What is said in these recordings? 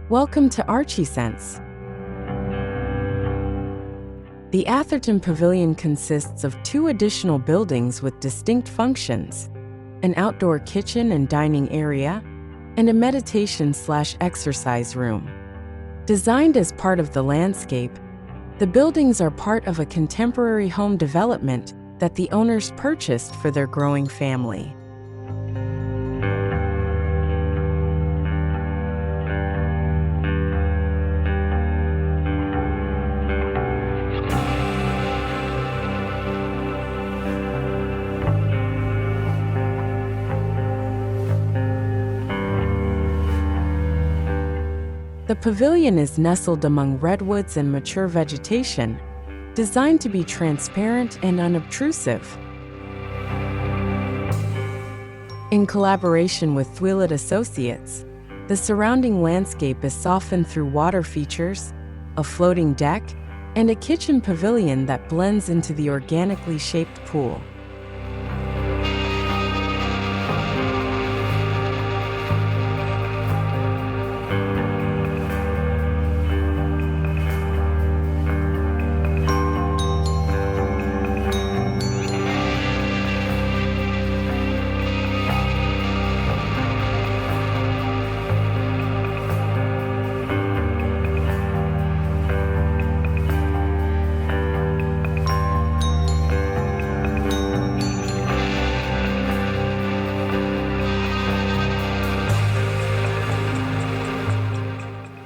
Welcome to Archiesense. The Atherton Pavilion consists of 2 additional buildings with distinct functions: an outdoor kitchen and dining area, and a meditation/exercise room. Designed as part of the landscape, the buildings are part of a contemporary home development that the owners purchased for their growing family. The pavilion is nestled among redwoods and mature vegetation, designed to be transparent and unobtrusive. In collaboration with Thwilett Associates, the surrounding landscape is softened through water features, a floating deck, and a kitchen pavilion that blends into the organically shaped pool.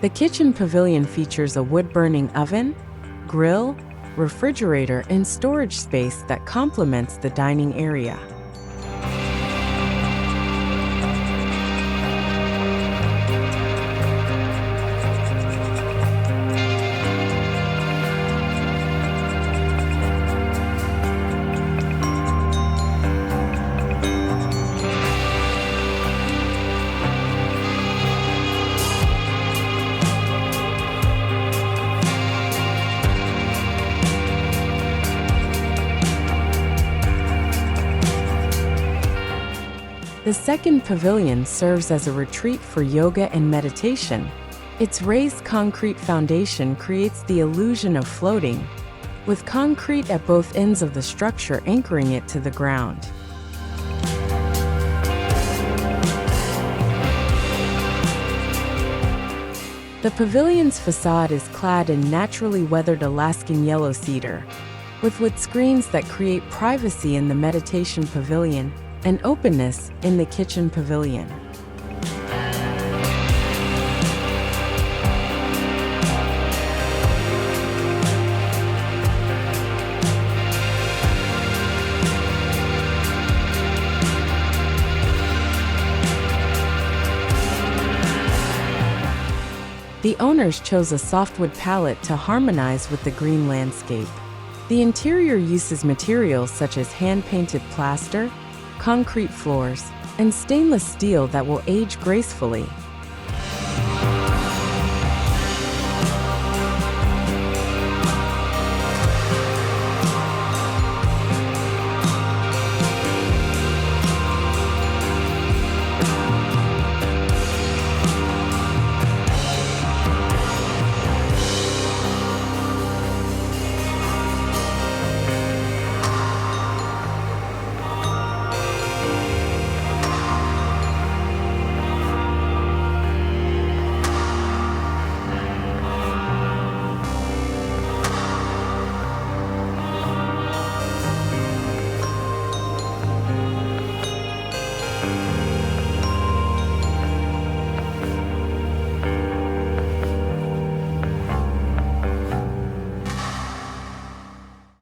The kitchen pavilion features a wood-burning oven, grill, refrigerator, and storage space that complements the dining area. The second pavilion serves as a retreat for yoga and meditation. Its raised concrete foundation creates the illusion of floating, with concrete at both ends of the structure anchoring it to the ground. The pavilion's facade is clad in naturally weathered Alaskan Yellow Cedar, with wood screens that create privacy in the meditation pavilion and openness in the kitchen pavilion. The owners chose a softwood palette to harmonize with the green landscape. The interior uses materials such as hand-painted plaster, concrete floors, and stainless steel that will age gracefully.